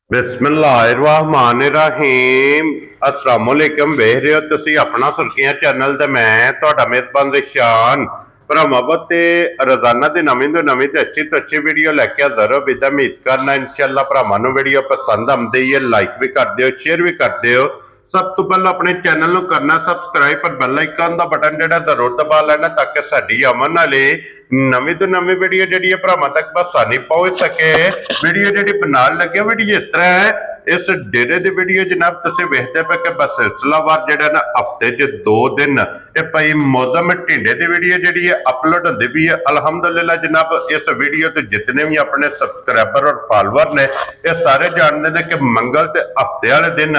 बिस्मिल्लाहिर्रहमानिर्रहीम अस्सलाम वालेकुम। वेख रहे हो तुसी अपना सुर्खियां चैनल ते मैं तुहाडा मेजबान रिशान भरावां ते रोजाना दी नवीं तो अच्छी वीडियो लैके हाजिर हो। बिदा उम्मीद करना इंशाअल्लाह भरावां नूं वीडियो पसंद आउंदी है, लाइक भी कर दिओ, शेयर भी कर दिओ। सब तो पहले अपने चैनल नूं करना सब्सक्राइब पर बेल आइकन दा बटन जिहड़ा जरूर दबा लेना ताकि साडी आमन वाली नवीं तो नवीं वीडियो जिहड़ी है भरावां तक आसानी पहुंच सके। वीडियो जिहड़ी बनाउण लगे वीडियो इस तरह है, इस डेरे दी वीडियो जनाब तुसीं वेखदे पे कि बस सिलसिलावार जिहड़ा ना हफ्ते च 2 दिन ये भाई मौजम टिंडे दी वीडियो जिहड़ी है अपलोड हुंदी भी है। अल्हम्दुलिल्लाह जनाब इस वीडियो ते जितने भी अपने सब्सक्राइबर और फॉलोअर ने ये सारे जानते हैं कि मंगल ते हफ्ते वाले दिन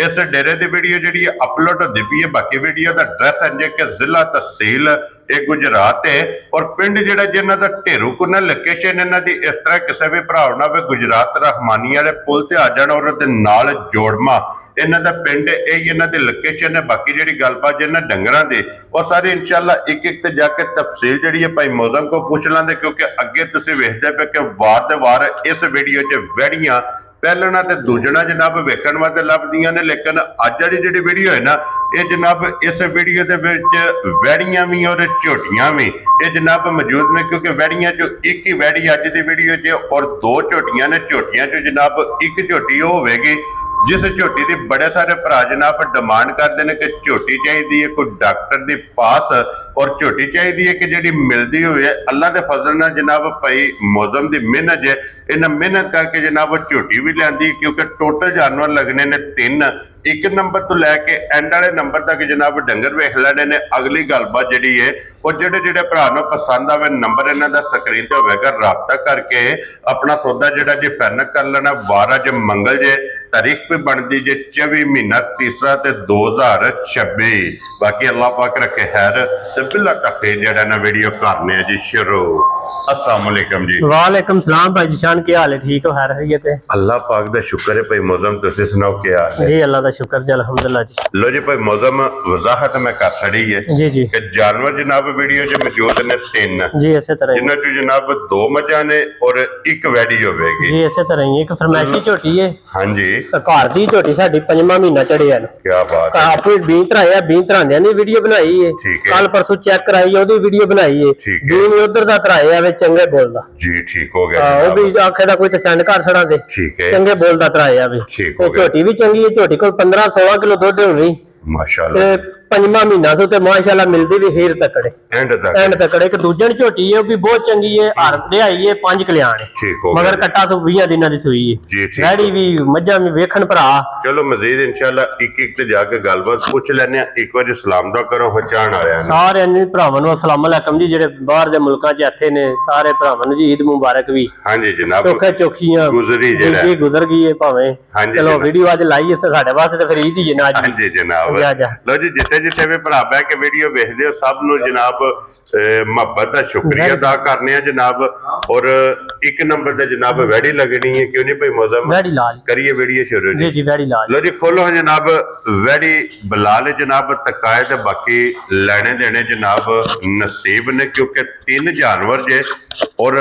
इस डेरे दी वीडियो जिहड़ी है अपलोड हुंदी भी है। बाकी वीडियो दा एड्रैस है जे कि जिला तहसील ये गुजरात है और पिंड जिहड़ा जिन्हां दा ढेरू कुन्ना लोकेशन इन्हां दी इस तरह किसी भी भरा ना वे गुजरात रहमानी वाले पुल ते आ जाण और दे नाल जोड़मा इन्हां दा पिंड यही इन्हां दी लोकेशन है। बाकी जिहड़ी गलबात जिन्हां डंगरां दी और सारी इंशाअल्लाह एक एक ते जाके तफसील जिहड़ी है भाई मौजम को पूछ लांदे, क्योंकि अगे तुसीं वेखदे पे कि वार दे वार इस वीडियो च वैड़ियां पहलना ते दूजना जनाब वेखण वास्ते लभदियां ने। लेकिन अज वाली जिहड़ी वीडियो है ना ये जनाब इस वीडियो दे विच वैड़ियां भी और झोटियां भी ये जनाब मौजूद ने, क्योंकि वैड़ियां चो एक ही वैड़ी अज की वीडियो च और 2 झोटियां ने। झोटियां चो जनाब एक झोटी होगी जिस झोटी की बड़े सारे भरा जनाब डिमांड करते हैं कि झोटी चाहिए है कोई डॉक्टर की पास और झोटी चाहिए है कि जी मिलती हुई है। अल्लाह के फजल नाल जनाब भाई मौसम की मेहनत है, इन्हें मेहनत करके जनाब झोटी भी लियांदी, क्योंकि टोटल जानवर लगने ने 3। एक नंबर तो लैके एंड वाले नंबर तक जनाब डंगर वेख लेने ने। अगली गलबात जी है और जेडे जेडे भरा नूं पसंद आवे नंबर इन्हां दा स्क्रीन ते होवेगा, राबता करके अपना सौदा जिहड़ा जी फाइनल कर लेना। 12 ज मंगल जे तारीख भी बनती जे 24 महीना तीसरा ते 2026। बाकी अल्लाह पाक रखे खैर ते बिल्ला टके जेड़ा ना वीडियो करने जी शुरू। अस्सलाम वालेकुम जी। वालेकुम सलाम भाई जिशान, क्या हाल है? ठीक हो? खैर है ते अल्लाह पाक दा शुक्र है भाई मौसम तुसीं सुनाओ क्या हाल है? जी अल्लाह दा शुक्र जी अल्हम्दुलिल्लाह जी। लो जी भाई मौसम वजाहत मैं कर छड़ी है जी जी कि जानवर जनाब वीडियो च मौजूद ने 3 जी इसे तरह जिन्हां चो जनाब 2 मझां ने और 1 वैड़ी होवेगी जी इसे तरह ही एक फरमाइशी झोटी है। हाँ जी घर दी झोटी साडी 5वां महीना चढ़िया न। क्या बात है। आपू 20 तराया 20 तरांदियां दी वीडियो बनाई है। ठीक है। कल परसों चेक कराई ओदी वीडियो बनाई है। ठीक है। 20 उधर दा तराया वे चंगे बोलदा जी ठीक हो गया ओ जनाब। भी आखे दा कोई ते सेंड कर छड़ा दे। ठीक है। चंगे बोलदा तराया वे। ठीक हो गया। झोटी भी चंगी है, झोटी कोल 15-16 किलो दुध होनी माशाल्लाह ते 5वां महीना तो ते माशाल्लाह मिलदी भी हीर तकड़े एंड तकड़े। एक दूजन झोटी है भी बहुत चंगी है, हर दे आई है 5 कल्याण है। ठीक हो मगर कट्टा तो 20 दिनां दी सूई है जी ठीक वैड़ी भी मज्जां भी वेखण भरा। चलो मजीद इंशाल्लाह एक एक ते जाके गलबात पूछ लेने। एक बार सलाम दा करो हचान आया सारे भरावां नूं अस्सलाम वालेकुम जी, जेडे बाहर दे मुल्कां च इत्थे ने सारे भरावां नूं जी ईद मुबारक भी। हाँ जी जनाब चोखे चोखियां गुजरी जेड़ा जी गुजर गई है भावें। हाँ जी चलो जनाब। वीडियो अज लाई है साडे वास्ते ते फिर ईद ही है ना। हाँ जी जनाब। जा जा लो जी जिथे जिथे भी भरा बह के वीडियो वेखदे हो सब नूं जनाब मोहब्बत का शुक्रिया अदा करने जनाब। और 1 नंबर ते जनाब वैड़ी लगनी है, क्यों नहीं भाई मौसम वैड़ी लाल करिए वीडियो शुरू जी जी वैड़ी लाल। लो जी खोलो जनाब वैड़ी बलाल जनाब तकाए ते बाकी लेने देने जनाब नसीब ने, क्योंकि 3 जानवर जे और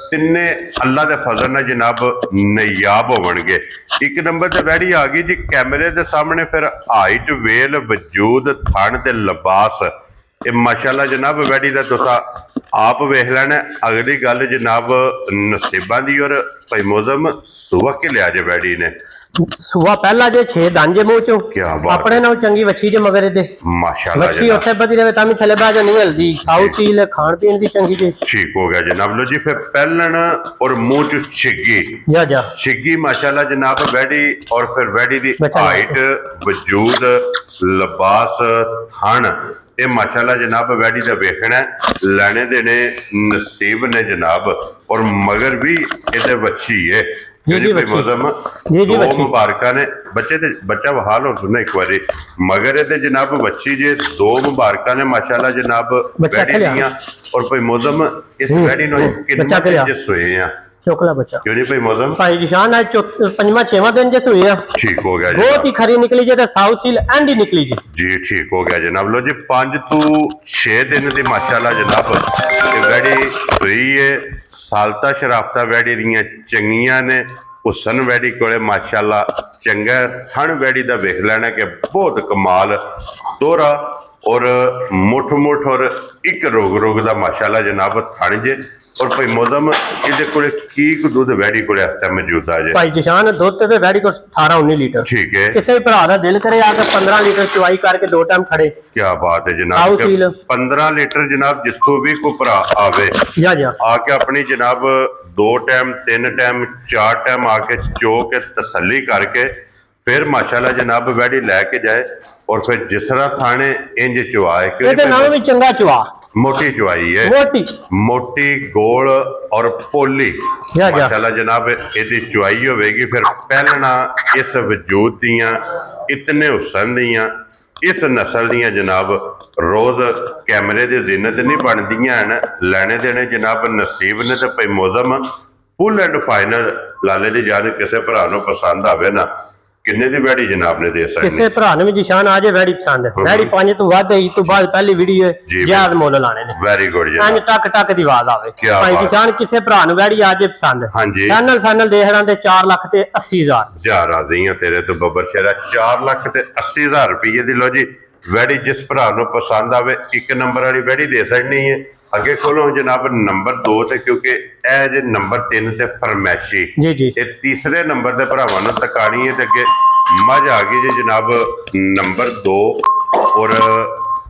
3 अल्लाह के फजल नाल जनाब नयाब होवणगे। 1 नंबर ते वैड़ी आ गई जी कैमरे के सामने। फिर हाइट वेल वजूद थण ते लिबास ये माशाल्लाह जनाब वैड़ी दा तुसा आप वेख लेना। अगली गल जनाब नसीबां दी और भाई मौसम सुबह के लिया जे वैड़ी ने सुबह पहला जे 6 दांजे मुंह चो क्या बात अपने नाल चंगी वच्छी जे मगर दे माशाल्लाह वच्छी जनाब उत्थे बदी रहे तां थले बाज नहीं हलदी। साउथ सील खान पीन दी चंगी जे ठीक हो गया जनाब। लो जी फिर पहलन और मुंह च छिग्गी जा जा छिग्गी माशाल्लाह जनाब वैड़ी और फिर वैड़ी दी हाइट वजूद लिबास थण ये माशाल्लाह जनाब वैड़ी दा वेखना लेने देने नसीब ने जनाब। और मगर भी ये वच्छी है मौसम 2 मुबारका ने बच्चे ते बच्चा बहाल हो सुना एक बारी मगर ये जनाब वच्छी जे 2 मुबारका ने माशाल्लाह जनाब वैड़ी दियां। और भाई मौसम इस वैड़ी नो कितने सोए हैं चोकला बच्चा क्यों नहीं भाई मौसम भाई निशान आज 5वां-6वां दिन जे सोया ठीक हो गया बहुत ही खरी निकली जे साउथ सील एंड ही निकली जी ठीक हो गया जनाब। लो जी 5 to 6 दिन दी माशाल्लाह जनाब वैड़ी सोई है। सालता शराफता वैड़ी दियां चंगियां ने ਹੁਸਨ ਵੈੜੀ ਕੋਲੇ ਮਾਸ਼ਾਅੱਲਾ ਚੰਗਾ ਥਣ ਵੈੜੀ ਦਾ ਵੇਖ ਲੈਣਾ ਕਿ ਬਹੁਤ ਕਮਾਲ ਦੋਹਰਾ और मुठ मुठ और एक रोग रोग का माशाअल्लाह जनाब थण जे और भाई मौसम ये कोले की दुध वैड़ी कोले इस टाइम मौजूद है भाई जिशान दुध ते वैड़ी को 18-19 लीटर ठीक है किसी भरा दा दिल करे आके 15 लीटर चुवाई करके 2 टाइम खड़े क्या बात है जनाब 15 लीटर जनाब जिसको भी कोई भरा आवे जा आके अपनी जनाब 2 टाइम 3 टाइम 4 टाइम आके चो के तसल्ली करके फिर माशाअल्लाह जनाब वैड़ी लैके जाए और फिर जिस तरह थाने इंज चुवाए भी चंगा चुवा मोटी चुवाई है मोटी गोल और पोली माशाअल्लाह जनाब इहदी चुवाई होवेगी फिर पहलना इस वजूद दियां इतने हुसन दियां इस नस्ल दियां जनाब रोज कैमरे दी जिन्नत नहीं बनदियां हैं लैने देने जनाब नसीब ने ते भाई मौसम फुल एंड फाइनल लाले दी जान किसी भरा नूं पसंद आवे ना किन्ने दी वैड़ी जनाब ने दे सकते किसी भरा ने भी जिशान आ जाए वैड़ी पसंद है वैड़ी 5 तो वध है तो बाद पहली वीडियो याद मोल लाने ने वेरी गुड जनाब टक टक दी आवाज आवे भाई जिशान किसी भरा ने वैड़ी आ जाए पसंद है हां जी फाइनल देख रहा ते 4 लाख ते 80,000 जा राजी हां तेरे तो बब्बर शेरा 4 लाख ते 80,000 रुपये दी लो जी वैड़ी जिस भरा नूं पसंद आवे एक नंबर वाली वैड़ी दे सकनी है अगे खोलो जनाब नंबर 2 ते क्योंकि ए जे नंबर 3 ते फरमैशी जी जी ते तीसरे नंबर दे भरावां नूं तकानी है ते अगे मझ आ गई जी जनाब नंबर 2 और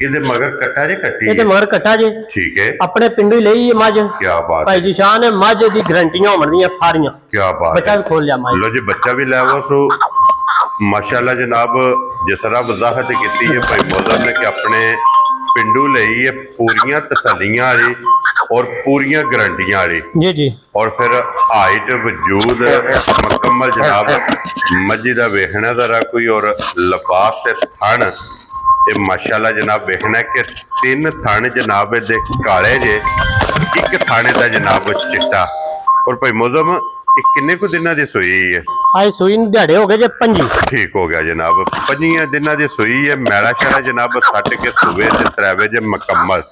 इहदे मगर कट्टा जी कट्टी इहदे मगर कट्टा जी ठीक है अपने पिंडू लई मझ क्या बात भाई जिशान मझ दी गारंटियां होणदियां सारियां क्या बात बच्चा भी खोल लिया मझ लो जी बच्चा भी ले वो सो माशाअल्लाह जनाब जिस तरह वजाहत की है भाई मौसम ने कि अपने पिंडू लई है पूरियां तसल्लियां वाली और पूरियां गारंटियां वाली जी जी और फिर हाइट वजूद मुकम्मल जनाब मजी दा वेखना जरा कोई और लिबास ते थण ते माशाअल्लाह जनाब वेखना कि 3 थण जनाब दे काले जे एक थाने दा जनाब चिट्टा और भाई मौसम किन्ने को दिना दी सोई है आज सुई दिहाड़े हो गए जे 5 ठीक हो गया जनाब 5 दिना दी सोई है मैला शैला जनाब सट के सुबह से 3 बजे मुकम्मल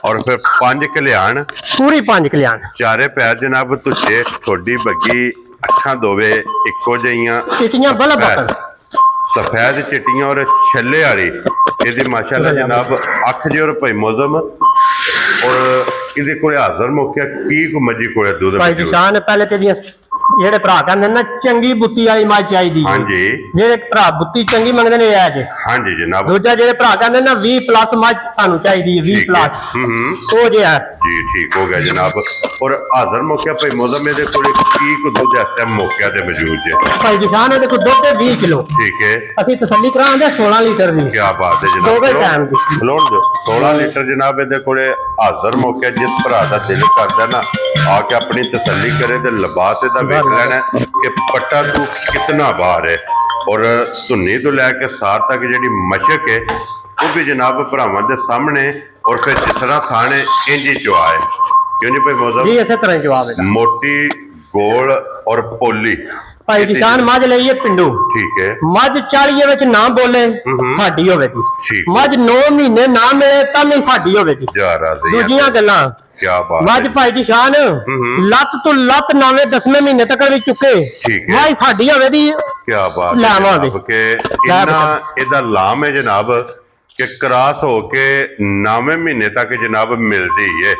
और फिर 5 कल्याण पूरी 5 कल्याण चारे पैर जनाब तुझे थोड़ी बग्गी अखा दोवे इको जिहियां चिट्टियां बल बकर सफेद चिट्टियां और छल्ले वाली इहदी माशाअल्लाह जनाब अख जे और भाई मौसम और इहदे कोले हाजर मौके की को मजी कोले दूध भाई जिशान पहले तेरियां जेडे भरा कहंदे ना चंगी बुत्ती वाली मझ चाहिदी हां जी जेडे भरा बुत्ती चंगी मंगदे ने ऐ जे हां जी जनाब दूजा जेडे भरा कहंदे ना 20 प्लस मझ सानू चाहिदी है 20 प्लस ओ जे है जी ठीक हो गया जनाब और हाजर मौके भाई मौसम इहदे कोले की को दूध इस टाइम मौके ते मौजूद है भाई जिशान इहदे को दुध 20 किलो ठीक है ਅਸੀਂ ਤਸੱਲੀ ਕਰਾਂਦੇ 16 ਲੀਟਰ ਦੀ क्या बात है ਦੋ ਵੇ जनाब ਟਾਈਮ ਦੀ ਲੋੜ 16 ਲੀਟਰ जनाब ਇਹਦੇ ਕੋਲੇ ਹਾਜ਼ਰ ਮੌਕੇ ਜਿਸ ਭਰਾ ਦਾ ਦਿਲ ਕਰਦਾ ਨਾ ਆ ਕੇ ਆਪਣੀ ਤਸੱਲੀ ਕਰੇ ਤੇ ਲਿਬਾਸ ਇਹਦਾ ਵੇਖ ਲੈਣਾ ਕਿ ਪੱਟਾ ਤੂੰ ਕਿੰਨਾ ਬਾਹਰ ਹੈ ਔਰ ਧੁੰਨੀ ਤੋਂ ਲੈ ਕੇ ਸਾਰ ਤੱਕ ਜਿਹੜੀ ਮਸ਼ਕ ਹੈ ਉਹ ਵੀ ਜਨਾਬ ਭਰਾਵਾਂ ਦੇ ਸਾਹਮਣੇ ਔਰ ਫਿਰ ਜਿਸ ਤਰ੍ਹਾਂ ਖਾਣੇ ਇੰਜੀ ਚੁਆਏ ਕਿਉਂ ਜੀ ਭਾਈ ਮੌਸਮ ਜੀ ਇਸੇ ਤਰ੍ਹਾਂ ਜਵਾਬ ਹੈ मोटी गोल और पोली ਭਾਈ ਕਿਸਾਨ ਮੱਝ ਲਈ ਹੈ ਪਿੰਡੂ ठीक है ਮੱਝ 40 ਵਿੱਚ ਨਾ ਬੋਲੇ ਸਾਡੀ ਹੋਵੇਗੀ ठीक ਮੱਝ 9 ਮਹੀਨੇ ਨਾ ਮਿਲੇ ਤਾਂ ਵੀ ਸਾਡੀ ਹੋਵੇਗੀ जा रहा ਦੂਜੀਆਂ ਗੱਲਾਂ क्या बात ਮੱਝ ਭਾਈ ਦੀ ਸ਼ਾਨ ਲੱਤ ਤੋਂ ਲੱਤ 9ਵੇਂ 10ਵੇਂ ਮਹੀਨੇ ਤੱਕ ਵੀ ਚੁੱਕੇ ठीक है ਮੱਝ ਸਾਡੀ ਹੋਵੇਗੀ क्या बात है लावांगे। जनाब के इन्ना इहदा लाम है जनाब कि क्रॉस होके 9वें महीने तक जनाब मिलती है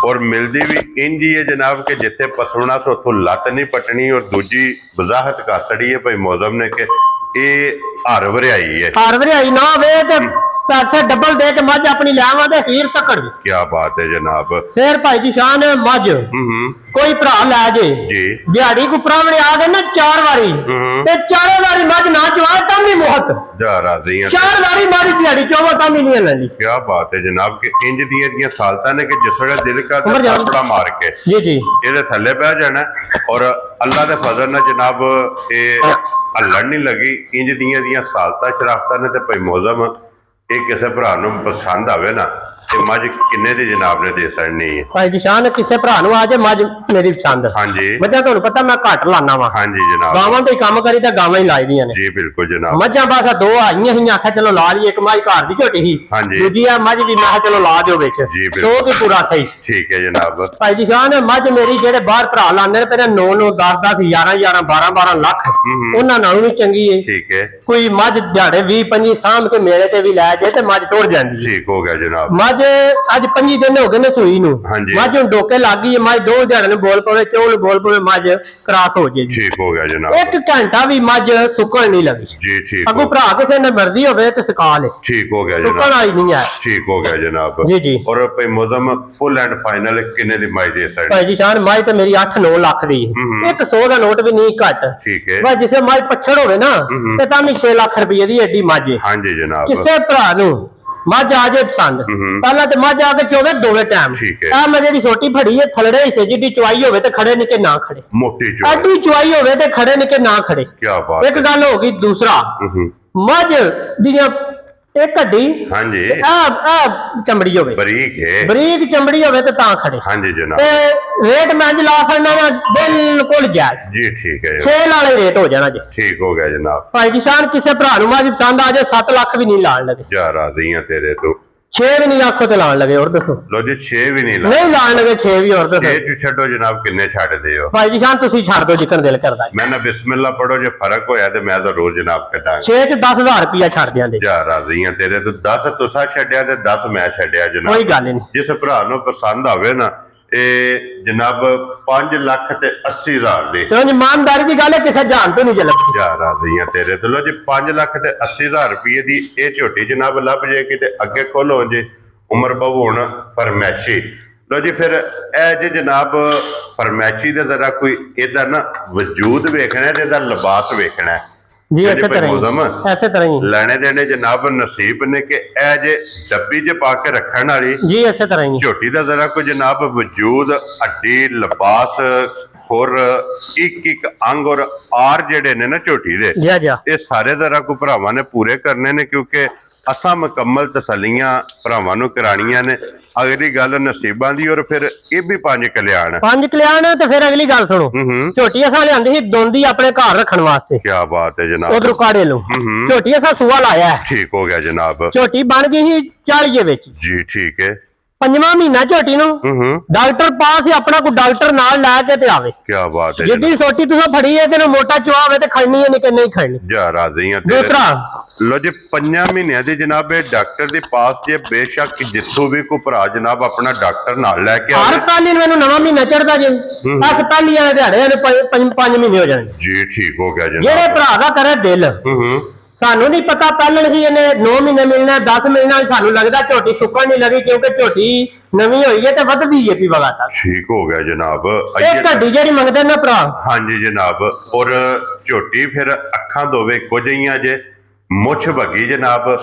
और मिलती भी इंज ही है जनाब के जिथे पसवना सो उथों लत नहीं पटनी और दूजी वजाहत कर छड़ी है भाई मौसम ने कि ये हर वरियाई है ਹਰ ਵਰਿਆਈ ਨਾ ਹੋਵੇ ਤੇ ਪੈਸੇ ਡਬਲ ਦੇ ਕੇ ਮੱਝ ਆਪਣੀ ਲਿਆਵਾਂ ਤੇ ਹੀਰ ਤੱਕੜ क्या बात है जनाब ਫੇਰ ਭਾਈ ਦੀ ਸ਼ਾਨ ਮੱਝ ਕੋਈ ਭਰਾ ਲੈ ਜੇ जी ਦਿਹਾੜੀ ਕੋ ਪ੍ਰਾਵਣੇ ਆ ਗਏ ਨਾ 4 ਵਾਰੀ ਤੇ 4 ਵਾਰੀ ਮੱਝ ਨਾ ਜਵਾ ਤਾਂ ਵੀ ਮੋਹਤ जा राजी हैं 4 ਵਾਰੀ ਮਾਰੀ ਦਿਹਾੜੀ ਚੋਵਾ ਤਾਂ ਵੀ ਨਹੀਂ ਲੈਂਦੀ क्या बात है जनाब के इंज दियां सालतां ने कि जिस वेले दिल का उमर जान। थप्पड़ा मार के ਜੀ ਜੀ ਇਹਦੇ ਥੱਲੇ ਬਹਿ ਜਾਣਾ ਔਰ ਅੱਲਾ ਦੇ ਫਜ਼ਲ ਨਾਲ ਜਨਾਬ ਇਹ ਹੱਲਣ ਨਹੀਂ ਲੱਗੀ ਇੰਜ ਦੀਆਂ ਸਾਲਤਾਂ ਸ਼ਰਾਫਤਾਂ ਨੇ ਤੇ ਭਾਈ ਮੌਸਮ ਇਹ ਕਿਸੇ ਭਰਾ ਨੂੰ ਪਸੰਦ ਆਵੇ ਨਾ ਤੇ ਮੱਝ ਕਿੰਨੇ ਦੀ ਜਨਾਬ ਨੇ ਦੇ ਸਕਣੀ ਹੈ? ਭਾਈ ਜੀ ਸ਼ਾਨ ਕਿਸੇ ਭਰਾ ਨੂੰ ਆ ਜੇ ਮੱਝ ਮੇਰੀ ਪਸੰਦ। ਹਾਂਜੀ ਮੱਝਾਂ ਤੁਹਾਨੂੰ ਪਤਾ ਮੈਂ ਘੱਟ ਲਾਣਾ ਵਾ। ਹਾਂਜੀ ਜਨਾਬ। ਗਾਵਾਂ ਤੇ ਕੰਮ ਕਰੀ ਤਾਂ ਗਾਵਾਂ ਹੀ ਲਾਈਆਂ ਨੇ ਜੀ ਬਿਲਕੁਲ ਜਨਾਬ। ਮੱਝਾਂ ਬਸ ਦੋ ਆਈਆਂ ਸੀ, ਆਖਿਆ ਚਲੋ ਲਾ ਲਈਏ। ਇੱਕ ਮੱਝ ਘਰ ਦੀ ਝੋਟੀ ਸੀ, ਹਾਂਜੀ। ਦੂਜੀ ਆ ਮੱਝ ਵੀ ਮੈਂ ਕਿਹਾ ਚਲੋ ਲਾ ਦਿਓ ਵਿੱਚ। ਜੀ ਬਿਲਕੁਲ। ਸੋ ਵੀ ਪੂਰਾ ਸਹੀ। ਠੀਕ ਹੈ ਜਨਾਬ। ਭਾਈ ਜੀ ਸ਼ਾਨ ਮੱਝ ਮੇਰੀ ਜਿਹੜੇ ਬਾਹਰ ਭਰਾ ਲਾਉਂਦੇ ਨੇ ਪਹਿਲਾਂ 9-9 10-10 11-11 12-12 ਲੱਖ ਉਹਨਾਂ ਨਾਲੋਂ ਵੀ ਚੰਗੀ ਹੈ। ਠੀਕ ਹੈ। ਕੋਈ ਮੱਝ ਦਿਹਾੜੇ 20-25 ਸਾਂਭ ਕੇ ਮੇਲੇ ਤੇ ਵੀ ਲੈ ਜਾਏ ਤੇ ਮੱਝ ਟੁਰ ਜਾਂਦੀ ਹੈ। ਠੀਕ ਹੋ ਗਿਆ ਜਨਾਬ। ਮੱਝ ਅੱਜ 25 ਦਿਨ ਹੋ ਗਏ ਨੇ ਸੂਈ ਨੂੰ। ਹਾਂਜੀ। ਮੱਝ ਹੁਣ ਡੋਕੇ ਲੱਗ ਗਈ ਹੈ। ਮੱਝ 2 ਦਿਹਾੜੇ ਨੂੰ ਬੋਲ ਪਵੇ, ਚੋਲ ਨੂੰ ਬੋਲ ਪਵੇ, ਮੱਝ ਕਰਾਸ ਹੋ ਜੇ। ਠੀਕ ਹੋ ਗਿਆ ਜਨਾਬ। 1 ਘੰਟਾ ਵੀ ਮੱਝ ਸੁੱਕਣ ਨਹੀਂ ਲੱਗੀ। ਜੀ ਠੀਕ ਅੱਗੋਂ ਭਰਾ ਕਿਸੇ ਨੇ ਮਰਜ਼ੀ ਹੋਵੇ ਤੇ ਸਿਕਾ ਲੇ, ਠੀਕ ਹੋ ਗਿਆ ਸੁੱਕਣ ਜਨਾਬ। ਵਾਲੀ ਨਹੀਂ ਹੈ। ਠੀਕ ਹੋ ਗਿਆ ਜਨਾਬ। ਜੀ ਜੀ। ਔਰ ਭਾਈ ਮੌਜ਼ਮ ਫੁੱਲ ਐਂਡ ਫਾਈਨਲ ਕਿੰਨੇ ਦੀ ਮੱਝ ਦੇ ਸਕਦੇ? ਭਾਈ ਜੀ ਸ਼ਾਨ ਮੱਝ ਤੇ ਮੇਰੀ 8-9 ਲੱਖ ਦੀ ਹੈ। 100 ਦਾ ਨੋਟ ਵੀ ਨਹੀਂ ਘੱਟ। ਠੀਕ ਹੈ। ਬਸ ਜਿਸੇ ਮੱਝ ਪੱਛੜ ਹੋਵੇ ਨਾ ਤੇ ਤਾਂ ਵੀ 6 ਲੱਖ ਰੁਪਏ ਦੀ ਐਡੀ ਮੱਝ ਹੈ। ਹਾਂਜੀ ਜਨਾਬ। ਕਿਸੇ ਭਰਾ ਨੂੰ ਮੱਝ ਆ ਜੇ ਪਸੰਦ, ਪਹਿਲਾਂ ਤੇ ਮੱਝ ਆ ਕੇ ਚੋਵੇ ਦੋਵੇਂ ਟਾਈਮ। ਠੀਕ ਹੈ। ਆ ਮੈਂ ਜਿਹੜੀ ਛੋਟੀ ਫੜੀ ਹੈ ਥਲੜੇ ਹਿੱਸੇ ਜਿੱਡੀ ਚੁਆਈ ਹੋਵੇ ਤੇ ਖੜੇ ਨਿੱਕੇ ਨਾ ਖੜੇ, ਮੋਟੀ ਚੋਣ। ਐਡੀ ਚੁਆਈ ਹੋਵੇ ਤੇ ਖੜੇ ਨਿੱਕੇ ਨਾ ਖੜੇ। ਕੀ ਬਾਤ ਇੱਕ ਗੱਲ ਹੋ ਗਈ। ਦੂਸਰਾ ਮੱਝ ਦੀਆਂ ਇੱਕ ਹੱਡੀ ਹਾਂਜੀ ਆ ਚਮੜੀ ਹੋਵੇ, ਬਰੀਕ ਹੈ। ਬਰੀਕ ਚਮੜੀ ਹੋਵੇ ਤੇ ਤਾਂ ਖੜੇ। ਹਾਂਜੀ ਜਨਾਬ। ਤੇ ਰੇਟ ਮੈਂ ਅੱਜ ਲਾ ਸਕਦਾ ਵਾ ਬਿਲਕੁਲ ਜਾਇਜ਼। ਜੀ ਠੀਕ ਹੈ। ਸੇਲ ਵਾਲੇ ਰੇਟ ਹੋ ਜਾਣਾ ਜੀ। ਠੀਕ ਹੋ ਗਿਆ ਜਨਾਬ। ਭਾਈ ਜੀ ਸ਼ਾਨ ਕਿਸੇ ਭਰਾ ਨੂੰ ਮੱਝ ਪਸੰਦ ਆ ਜਾਏ 7 ਲੱਖ ਵੀ ਨਹੀਂ ਲਾਣ ਲੱਗੇ। ਜਾ ਰਾਜ਼ੀ ਆ ਤੇਰੇ ਤੋਂ। 6 ਵੀ ਨਹੀਂ ਆਖੋ ਤੇ ਲਾਣ ਲੱਗੇ। ਹੋਰ ਦੱਸੋ? ਲੋ ਜੀ 6 ਵੀ ਨਹੀਂ ਲਾ। ਨਹੀਂ ਲਾਣ ਲੱਗੇ 6 ਵੀ। ਹੋਰ ਦੱਸੋ? 6 ਚ ਛੱਡੋ ਜਨਾਬ, ਕਿੰਨੇ ਛੱਡਦੇ ਹੋ? ਭਾਈ ਜੀ ਸ਼ਾਨ ਤੁਸੀਂ ਛੱਡ ਦਿਓ ਜਿੱਕਣ ਦਿਲ ਕਰਦਾ। ਮੈਂ ਨਾ ਬਿਸਮਿਲ੍ਲਾ ਪੜੋ, ਜੇ ਫਰਕ ਹੋਇਆ ਤੇ ਮੈਂ ਤਾਂ ਰੋਜ਼ ਜਨਾਬ ਕੱਢਾਂਗਾ। 6 ਚ 10,000 ਰੁਪਇਆ ਛੱਡ ਦਿਆਂਦੇ। ਜਾ ਰਾਜ਼ੀ ਆ ਤੇਰੇ ਤੋਂ। 10 ਤੁਸੀਂ ਛੱਡਿਆ ਤੇ 10 ਮੈਂ ਛੱਡਿਆ ਜਨਾਬ। ਕੋਈ ਗੱਲ ਨਹੀਂ। ਜਿਸ ਭਰਾ ਨੂੰ ਪਸੰਦ ਆਵੇ ਨਾ ਇਹ ਜਨਾਬ 5 ਲੱਖ ਤੇ 80,000 ਦੇ। ਤੇ ਉਹ ਇਮਾਨਦਾਰੀ ਦੀ ਗੱਲ ਹੈ, ਕਿਸੇ ਜਾਨ ਤੋਂ ਨਹੀਂ ਚੱਲਦੀ। ਜਾ ਰਾਜ਼ੀ ਆ ਤੇਰੇ ਤੋਂ। ਲੋ ਜੀ 5 ਲੱਖ ਤੇ 80,000 ਰੁਪਏ ਦੀ ਇਹ ਝੋਟੀ ਜਨਾਬ ਲੱਭ ਜਾਏਗੀ ਤੇ ਅੱਗੇ ਖੋਲੋ ਜੇ ਉਮਰ ਭਵੋਣ ਫਰਮੈਸ਼ੀ। ਲੋ ਜੀ ਫਿਰ ਇਹ ਜੇ ਜਨਾਬ ਫਰਮੈਸ਼ੀ ਦੇ ਜ਼ਰਾ ਕੋਈ ਇਹਦਾ ਨਾ ਵਜੂਦ ਵੇਖਣਾ ਤੇ ਇਹਦਾ ਲਿਬਾਸ ਵੇਖਣਾ ਜੀ। ਜੀ ਇਸੇ ਭਾਈ ਤਰ੍ਹਾਂ ਮੌਜ਼ਮ, ਹੀ ਇਸੇ ਤਰ੍ਹਾਂ ਹੀ ਲੈਣੇ ਦੇਣੇ ਜਨਾਬ ਨਸੀਬ ਨੇ ਕਿ ਇਹ ਜੇ ਡੱਬੀ 'ਚ ਪਾ ਕੇ ਰੱਖਣ ਵਾਲੀ ਜੀ। ਇਸੇ ਤਰ੍ਹਾਂ ਹੀ ਝੋਟੀ ਦਾ ਜ਼ਰਾ ਕੋਈ ਜਨਾਬ ਵਜੂਦ, ਹੱਡੀ, ਲਿਬਾਸ, ਖੁਰ, ਇੱਕ ਅੰਗ ਔਰ ਆਰ ਜਿਹੜੇ ਨੇ ਨਾ ਝੋਟੀ ਦੇ, ਜੀ ਜੀ। ਇਹ ਸਾਰੇ ਜ਼ਰਾ ਕੋ ਭਰਾਵਾਂ ਨੇ ਪੂਰੇ ਕਰਨੇ ਨੇ, ਕਿਉਂਕਿ ਅਸਾਂ ਮੁਕੰਮਲ ਤਸੱਲੀਆਂ ਭਰਾਵਾਂ ਨੂੰ ਕਰਾਣੀਆਂ ਨੇ। ਅਗਲੀ ਗੱਲ ਨਸੀਬਾਂ ਦੀ। ਔਰ ਫਿਰ ਇਹ ਵੀ 5 ਕਲਿਆਣ। 5 ਕਲਿਆਣ। ਤੇ ਫਿਰ ਅਗਲੀ ਗੱਲ ਸੁਣੋ। ਝੋਟੀ ਅਸਾਂ ਲਿਆਂਦੀ ਸੀ ਦੋਂਦੀ ਆਪਣੇ ਘਰ ਰੱਖਣ ਵਾਸਤੇ। ਕੀ ਬਾਤ ਹੈ ਜਨਾਬ। ਉਧਰੋਂ ਕਾੜੇ ਲੋ ਝੋਟੀ ਅਸਾਂ ਸੂਆ ਲਾਇਆ ਹੈ। ਠੀਕ ਹੋ ਗਿਆ ਜਨਾਬ। ਝੋਟੀ ਬਣ ਗਈ ਸੀ 40 ਵਿੱਚ। ਜੀ ਠੀਕ ਹੈ। 5ਵਾਂ ਮਹੀਨਾ ਝੋਟੀ ਨੂੰ ਡਾਕਟਰ ਪਾਸ ਹੀ ਆਪਣਾ ਕੋਈ ਡਾਕਟਰ ਨਾਲ ਲੈ ਕੇ ਤੇ ਆਵੇ। ਕੀ ਬਾਤ ਹੈ ਜਿੱਡੀ ਛੋਟੀ ਤੁਸੀਂ ਫੜੀ ਹੈ ਤੇ ਮੋਟਾ ਚੁਆ ਹੋਵੇ ਤੇ ਖਾਣੀ ਹੈ, ਨਹੀਂ ਕਿ ਨਹੀਂ ਖਾਣੀ। ਜਾ ਰਾਜ਼ੀ ਆ। ਦੂਸਰਾ ਲੋ ਜੀ 5 ਮਹੀਨਿਆਂ ਦੀ ਜਨਾਬ ਇਹ ਡਾਕਟਰ ਦੇ ਪਾਸ ਜੇ ਬੇਸ਼ੱਕ ਜਿੱਥੋਂ ਵੀ ਕੋਈ ਭਰਾ ਜਨਾਬ ਆਪਣਾ ਡਾਕਟਰ ਨਾਲ ਲੈ ਕੇ ਹਰ ਆਵੇ। ਸਾਲ ਹੀ ਮੈਨੂੰ ਨਵਾਂ ਮਹੀਨਾ ਚੜਦਾ ਜੇ। ਹਸਪਤਾਲੀਆਂ ਦੇ ਦਿਹਾੜੇ ਨੇ 5 ਮਹੀਨੇ ਹੋ ਜਾਣੇ। ਜੀ ਠੀਕ ਹੋ ਗਿਆ ਜਿਹੜੇ ਜਨਾਬ। ਭਰਾ ਦਾ ਕਰੇ ਦਿਲ। ਸਾਨੂੰ ਨਹੀਂ ਪਤਾ ਪਹਿਲਣ ਸੀ ਇਹਨੇ 9 ਮਹੀਨੇ ਮਿਲਣਾ 10 ਮਿਲਣਾ। ਸਾਨੂੰ ਲੱਗਦਾ ਝੋਟੀ ਸੁੱਕਣ ਨਹੀਂ ਲੱਗੀ, ਕਿਉਂਕਿ ਝੋਟੀ ਨਵੀਂ ਹੋਈ ਹੈ ਤੇ ਵੱਧਦੀ ਹੈ ਵੀ ਲਗਾਤਾਰ। ਠੀਕ ਹੋ ਗਿਆ ਜਨਾਬ। ਇਹ ਘੱਡੀ ਜਿਹੜੀ ਮੰਗਦੇ ਨਾ ਭਰਾ। ਹਾਂਜੀ ਜਨਾਬ। ਔਰ ਝੋਟੀ ਫਿਰ ਅੱਖਾਂ ਦੋਵੇਂ ਇੱਕੋ ਜਿਹੀਆਂ ਜੇ, ਮੁੱਛ ਭੱਗੀ ਜਨਾਬ,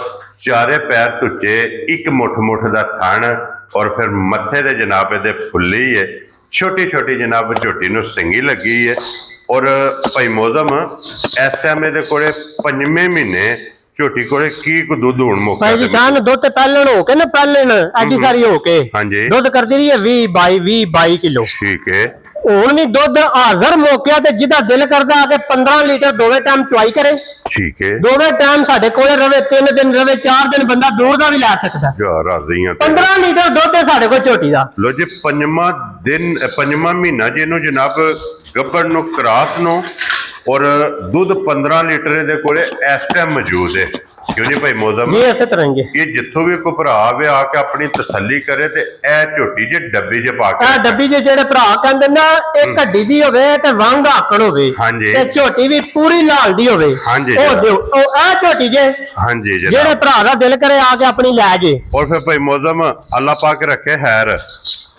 ਚਾਰੇ ਪੈਰ ਧੁੱਚੇ, ਇੱਕ ਮੁੱਠ ਦਾ ਥਣ, ਔਰ ਫਿਰ ਮੱਥੇ ਦੇ ਜਨਾਬ ਇਹਦੇ ਫੁੱਲੀ ਹੈ। ਛੋਟੀ ਛੋਟੀ ਜਨਾਬ ਝੋਟੀ ਨੂੰ ਸਿੰਗੀ ਲੱਗੀ ਹੈ। ਔਰ ਭਾਈ ਮੌਜ਼ਮ ਇਸ ਟਾਈਮ ਇਹਦੇ ਕੋਲੇ 5ਵੇਂ ਮਹੀਨੇ ਝੋਟੀ ਕੋਲੇ ਕੀ ਕੋ ਦੁੱਧ ਹੋਣ ਮੌਕਾ ਭਾਈ ਜੀ ਸ਼ਾਨ ਦੁੱਧ ਪਹਿਲਣ ਹੋ ਕੇ ਨਾ ਪਹਿਲਣ ਐਡੀ ਸਾਰੀ ਹੋ ਕੇ ਹਾਂਜੀ ਦੁੱਧ ਕਰਦੀ ਰਹੀ ਹੈ 20-22 ਕਿਲੋ। ਠੀਕ ਹੈ। ਹੁਣ ਵੀ ਦੁੱਧ ਹਾਜ਼ਰ ਮੌਕਿਆ ਤੇ ਜਿਹਦਾ ਦਿਲ ਕਰਦਾ ਆ ਕੇ 15 ਲੀਟਰ ਦੋਵੇਂ ਟਾਈਮ ਚੁਆਈ ਕਰੇ। ਠੀਕ ਹੈ। ਦੋਵੇਂ ਟਾਈਮ ਸਾਡੇ ਕੋਲੇ ਰਵੇ, 3 ਦਿਨ ਰਵੇ, 4 ਦਿਨ ਬੰਦਾ ਦੂਰ ਦਾ ਵੀ ਲੈ ਸਕਦਾ। ਜਾ ਰਾਜ਼ੀ ਆ। 15 ਲੀਟਰ ਦੁੱਧ ਹੈ ਸਾਡੇ ਕੋਲ ਝੋਟੀ ਦਾ। ਲੋ ਜੀ 5ਵਾਂ ਮਹੀਨਾ ਜਿਹਨੂੰ ਜਨਾਬ ਗੱਭਣ ਨੂੰ ਕਰਾਸ ਨੂੰ ਔਰ ਦੁੱਧ 15 ਲੀਟਰ ਦੇ ਕੋਲੇ ਇਸ ਟਾਈਮ ਮੌਜੂਦ ਹੈ। ਕਿਉਂ ਜੀ ਭਾਈ ਮੌਜ਼ਮ? ਜੀ ਇਸੇ ਤਰ੍ਹਾਂ ਹੀ ਇਹ ਜਿੱਥੋਂ ਵੀ ਕੋਈ ਭਰਾ ਆਵੇ ਆ ਕੇ ਆਪਣੀ ਤਸੱਲੀ ਕਰੇ ਤੇ ਇਹ ਝੋਟੀ ਜੇ ਡੱਬੀ 'ਚ ਪਾ ਕੇ ਇਹ ਡੱਬੀ ਦੇ ਜਿਹੜੇ ਭਰਾ ਕਹਿੰਦੇ ਨਾ ਇਹ ਘੱਡੀ ਦੀ ਹੋਵੇ ਤੇ ਵਾਂਗ ਆਕੜ ਹੋਵੇ ਹਾਂਜੀ। ਤੇ ਝੋਟੀ ਵੀ ਪੂਰੀ ਲਾਲ ਦੀ ਹੋਵੇ। ਹਾਂਜੀ ਉਹ ਦਿਓ ਉਹ ਇਹ ਝੋਟੀ ਜੇ ਹਾਂਜੀ ਜਿਹੜੇ ਜਨਾਬ। ਭਰਾ ਦਾ ਦਿਲ ਕਰੇ ਆ ਕੇ ਆਪਣੀ ਲੈ ਜੇ। ਔਰ ਫਿਰ ਭਾਈ ਮੌਜ਼ਮ ਅੱਲਾ ਪਾਕ ਰੱਖੇ ਖੈਰ,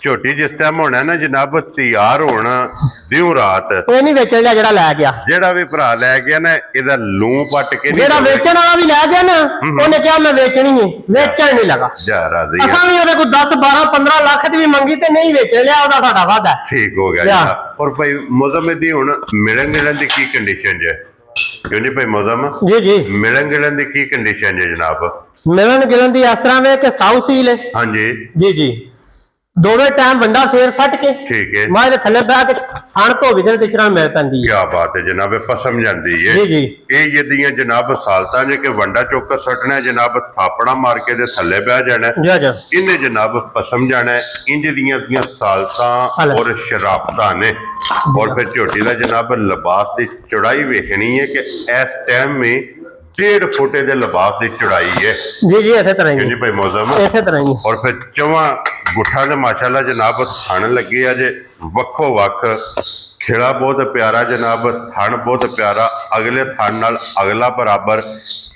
ਝੋਟੀ ਜਿਸ ਟਾਈਮ ਹੋਣਾ ਨਾ ਜਨਾਬ ਤਿਆਰ ਹੋਣਾ ਦਿਉ ਰਾਤ, ਇਹ ਨਹੀਂ ਵੇਚਣ ਲਿਆ ਜਿਹੜਾ ਲੈ ਗਿਆ। ਜਿਹੜਾ ਵੀ ਭਰਾ ਲੈ ਗਿਆ ਨਾ ਇਹਦਾ ਲੂੰ ਪੱਟ ਕੇ ਜਿਹੜਾ ਵੇਚਣ ਵਾਲਾ ਵੀ ਲੈ ਗਿਆ ਨਾ ਉਹਨੇ ਕਿਹਾ ਮੈਂ ਵੇਚਣੀ ਹੈ, ਵੇਚਣ ਨਹੀਂ ਲਗਾ। ਜਾ ਰਾਜ਼ੀ ਆ। ਅਸਾਂ ਵੀ ਉਹਦੇ ਕੋਲ 10-12-15 ਲੱਖ ਦੀ ਵੀ ਮੰਗੀ ਤੇ ਨਹੀਂ ਵੇਚ ਲਿਆ, ਉਹਦਾ ਸਾਡਾ ਵਾਦਾ। ਠੀਕ ਹੋ ਗਿਆ ਜਨਾਬ। ਔਰ ਭਾਈ ਮੌਜ਼ਮ ਦੀ ਹੁਣ ਮਿਲਣ ਦੀ ਕੀ ਕੰਡੀਸ਼ਨ ਜੇ? ਕਿਉਂ ਨਹੀਂ ਭਾਈ ਮੌਜ਼ਮ? ਜੀ ਜੀ। ਮਿਲਣ ਦੀ ਕੀ ਕੰਡੀਸ਼ਨ ਜੇ ਜਨਾਬ? ਮਿਲਣ ਗਿਲਣ ਦੀ ਇਸ ਤਰ੍ਹਾਂ ਵੇ ਕਿ ਸਾਊ ਸੀਲ ਹੈ ਹਾਂਜੀ ਜੀ ਦੋਵੇਂ ਟਾਈਮ ਬੰਦਾ ਫੇਰ ਫਟ ਕੇ ਠੀਕ ਹੈ ਮਾਂ ਦੇ ਥੱਲੇ ਬਹਿ ਕੇ ਖਾਣ ਧੋ ਵੀ ਦੇ ਤਿਸ਼ਰਾਂ ਮਿਲ ਪੈਂਦੀ ਹੈ ਕੀ ਬਾਤ ਹੈ ਜਨਾਬ ਪਸਮ ਜਾਂਦੀ ਹੈ ਜੀ ਇਹ ਜਿਹਦੀਆਂ ਜਨਾਬ ਸਾਲਤਾਂ ਜੇ ਕਿ ਵੰਡਾ ਚੋਕਰ ਸੱਟਣਾ ਜਨਾਬ ਥਾਪੜਾ ਮਾਰ ਕੇ ਦੇ ਥੱਲੇ ਬਹਿ ਜਾਣਾ ਜੀ ਇਹਨੇ ਜਨਾਬ ਪਸਮ ਜਾਣਾ ਇੰਜ ਦੀਆਂ ਸਾਲਤਾਂ ਔਰ ਸ਼ਰਾਬਤਾਂ ਨੇ ਔਰ ਫਿਰ ਝੋਟੀ ਦਾ ਜਨਾਬ ਲਿਬਾਸ ਦੀ ਚੌੜਾਈ ਵੇਖਣੀ ਹੈ ਕਿ ਇਸ ਟਾਈਮ में 1.5 फुट ਦੇ ਲਿਬਾਸ ਦੀ ਚੌੜਾਈ ਹੈ ਜੀ ਇਸੇ ਤਰ੍ਹਾਂ ਹੀ ਜੀ ਭਾਈ ਮੌਜ਼ਮ ਇਸੇ ਤਰ੍ਹਾਂ ਹੀ ਔਰ ਫਿਰ ਚਵਾਂ ਗੁੱਠਾਂ ਦੇ ਮਾਸ਼ਾਅੱਲਾ ਜਨਾਬ ਥਣ ਲੱਗੇ ਆ ਜੇ ਵੱਖੋ ਵੱਖ ਖੇੜਾ ਬਹੁਤ ਪਿਆਰਾ ਜਨਾਬ ਥਣ ਬਹੁਤ ਪਿਆਰਾ ਅਗਲੇ ਥਣ ਨਾਲ ਅਗਲਾ ਬਰਾਬਰ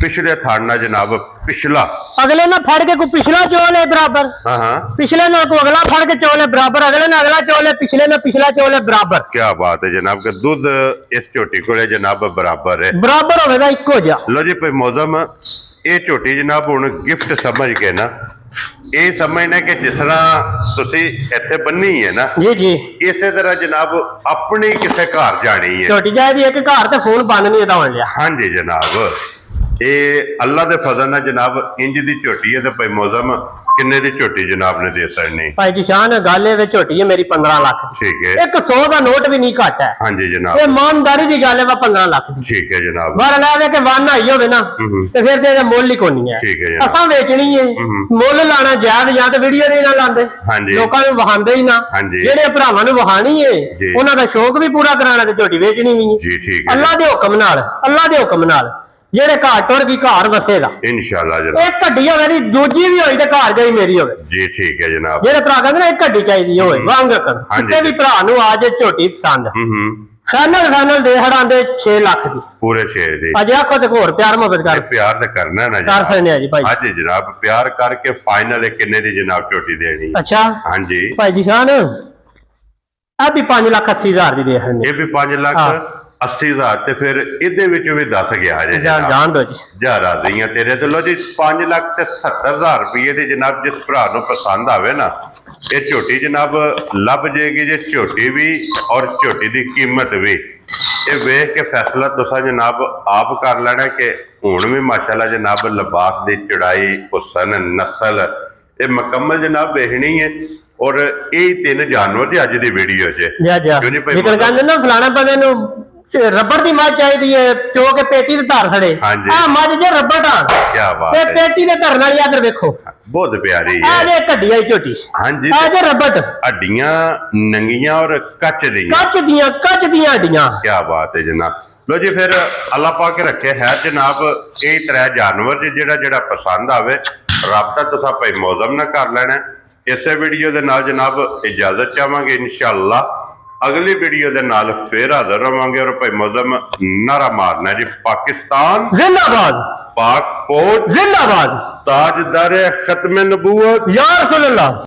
ਪਿਛਲੇ ਥਣ ਨਾਲ ਜਨਾਬ ਪਿਛਲਾ ਅਗਲੇ ਨਾਲ ਫੜ ਕੇ ਕੋਈ ਪਿਛਲਾ ਚੋਲ ਹੈ ਬਰਾਬਰ ਹਾਂ ਪਿਛਲੇ ਨਾਲ ਕੋਈ ਅਗਲਾ ਫੜ ਕੇ ਚੋਲ ਹੈ ਬਰਾਬਰ ਅਗਲੇ ਨਾਲ ਅਗਲਾ ਚੋਲ ਹੈ ਪਿਛਲੇ ਨਾਲ ਪਿਛਲਾ ਚੋਲ ਹੈ ਬਰਾबर क्या बात है जनाब के दूध इस झोटी को जनाब बराबर है बराबर होगा इको जा लो जी भाई मौजम ये झोटी जनाब हुण गिफ्ट समझ के ना ਇਹ ਸਮਝਣਾ ਕਿ ਜਿਸ ਤਰ੍ਹਾਂ ਤੁਸੀਂ ਇੱਥੇ ਬੰਨੀ ਹੈ ਨਾ ਜੀ ਇਸੇ ਤਰ੍ਹਾਂ ਜਨਾਬ ਆਪਣੀ ਕਿਸੇ ਘਰ ਜਾਣੀ ਹੈ ਛੋਟੀ ਜਾਇ ਦੀ ਇੱਕ ਘਰ ਤੇ ਫੋਨ ਬੰਦ ਨਹੀਂ ਦਾਉਣ ਲਿਆ ਹਾਂਜੀ ਜਨਾਬ ਇਹ ਅੱਲਾ ਦੇ ਫਜ਼ਲ ਨਾਲ ਜਨਾਬ ਇੰਜ ਦੀ ਝੋਟੀ ਹੈ ਤੇ ਭਾਈ ਮੌਜ਼ਮ ਕਿੰਨੇ ਦੀ ਝੋਟੀ ਜਨਾਬ ਨੇ ਦੇ ਸਕਣੀ ਭਾਈ ਜੀ ਸ਼ਾਨ ਗੱਲ ਇਹ ਵਿੱਚ ਝੋਟੀ ਹੈ ਮੇਰੀ 15 ਲੱਖ ਦੀ ਠੀਕ ਹੈ ਇੱਕ 100 ਦਾ ਨੋਟ ਵੀ ਨਹੀਂ ਘੱਟ ਹੈ ਹਾਂਜੀ ਜਨਾਬ ਇਹ ਇਮਾਨਦਾਰੀ ਦੀ ਗੱਲ ਹੈ ਵਾ 15 ਲੱਖ ਦੀ ਠੀਕ ਹੈ ਜਨਾਬ ਬਾਹਰ ਲਾਵੇ ਕਿ ਵਨ ਆਈ ਹੋਵੇ ਨਾ ਤੇ ਫਿਰ ਤੇ ਇਹਦਾ ਮੁੱਲ ਹੀ ਕੋਈ ਨਹੀਂ ਹੈ ਠੀਕ ਹੈ ਜਨਾਬ ਅਸਾਂ ਵੇਚਣੀ ਹੈ ਮੁੱਲ ਲਾਣਾ ਜਾਇਜ਼ ਜਾਂ ਤੇ ਵੀਡੀਓ ਨਹੀਂ ਨਾ ਲਾਉਂਦੇ ਹਾਂਜੀ ਲੋਕਾਂ ਨੂੰ ਵਹਾਉਂਦੇ ਹੀ ਨਾ ਹਾਂਜੀ ਜਿਹੜੇ ਭਰਾਵਾਂ ਨੂੰ ਵਹਾਣੀ ਹੈ ਉਹਨਾਂ ਦਾ ਸ਼ੌਕ ਵੀ ਪੂਰਾ ਕਰਾਣਾ ਤੇ ਝੋਟੀ ਵੇਚਣੀ ਵੀ ਨਹੀਂ ਜੀ ਠੀਕ ਹੈ ਅੱਲਾ ਦੇ ਹੁਕਮ ਨਾਲ ਜਿਹੜੇ ਘਰ ਟੁਰ ਗਈ ਘਰ ਵਸੇਗਾ इंशाल्लाह जनाब ਇੱਕ ਗੱਡੀ ਹੋਵੇ ਦੀ ਦੂਜੀ ਵੀ ਹੋਈ ਤੇ ਘਰ ਗਈ ਮੇਰੀ ਹੋਵੇ जी ठीक है जनाब ਜਿਹੜੇ ਭਰਾ ਕਹਿੰਦੇ ਨੇ ਇੱਕ ਗੱਡੀ ਚਾਹੀਦੀ ਹੋਵੇ ਵਾਂਗ ਕਰ ਕਿਸੇ ਵੀ ਭਰਾ ਨੂੰ ਆ ਜੇ ਝੋਟੀ ਪਸੰਦ ਫਾਈਨਲ ਦੇ ਹੜਾਂਦੇ 6 ਲੱਖ ਦੀ पूरे शेर दी ਅਜੇ ਆਖੋ ਤੇ ਹੋਰ ਪਿਆਰ ਮੁਹੱਬਤ ਕਰ प्यार तो करना ना ਕਰ ਸਕਦੇ ਆ ਜੀ ਭਾਈ हाँ जी जनाब प्यार करके फाइनल किन्ने दी जनाब झोटी देनी ਅੱਛਾ हाँ जी ਭਾਈ ਜੀ ਖਾਨ ਆ ਵੀ 5,80,000 ਦੀ ਦੇ ਹੰਨੇ ये भी 5 लाख 80,000 ਤੇ ਫਿਰ ਇਹਦੇ ਵਿੱਚ ਵੀ 10 ਗਿਆ ਜੇ ਜਾਣ ਦੋ ਜੀ ਜਾ ਰਾਜ਼ੀਆਂ ਤੇਰੇ ਤੇ ਲੋ ਜੀ 5 ਲੱਖ ਤੇ 70,000 ਰੁਪਏ ਦੀ ਜਨਾਬ ਜਿਸ ਭਰਾ ਨੂੰ ਪਸੰਦ ਆਵੇ ਨਾ ਇਹ ਝੋਟੀ ਜਨਾਬ ਲੱਭ ਜੇਗੀ ਜੇ ਝੋਟੀ ਵੀ ਔਰ ਝੋਟੀ ਦੀ ਕੀਮਤ ਵੀ ਇਹ ਵੇਖ ਕੇ ਫੈਸਲਾ ਤੁਸੀਂ ਜਨਾਬ ਆਪ ਕਰ ਲੈਣਾ ਕਿ ਹੁਣ ਵੀ ਮਾਸ਼ਾਅੱਲਾ ਜਨਾਬ ਲਿਬਾਸ ਦੀ ਚੜਾਈ ਹੁਸਨ ਨਸਲ ਇਹ ਮੁਕੰਮਲ ਜਨਾਬ ਵੇਖਣੀ ਹੈ ਔਰ ਇਹ ਤਿੰਨ ਜਾਨਵਰ ਜੀ ਅੱਜ ਦੀ ਵੀਡੀਓ 'ਚ ਜਾ ਨਿਕਲ ਜਾਂਦੇ ਨਾ ਫਲਾਣਾ ਬੰਦੇ ਨੂੰ रबर की मझ चाहिए चो के पेटी ते धर खड़े आ मझ जे रबर ढाल क्या बात ते है पेटी ते धरन वाली इधर देखो बहुत प्यारी आ है जे कड्डी आई झोटी हां जी आ जे रबर हड्डियां नंगियां और कच दियां हड्डियां क्या बात है जनाब लो जी फिर अल्लाह पाक रखे है जनाब ये त्रै जानवर जेड़ा जेड़ा पसंद आवे राबता तुसा भाई मौजम ना कर लेना इसे वीडियो दे नाल जनाब इजाजत चाहांगे इंशाअल्लाह अगली वीडियो दे नाल फिर हाजिर होवांगे और भाई मौजम नारा मारना जी पाकिस्तान जिंदाबाद पाक फौज जिंदाबाद ताजदार खत्म नबूवत या रसूल अल्लाह।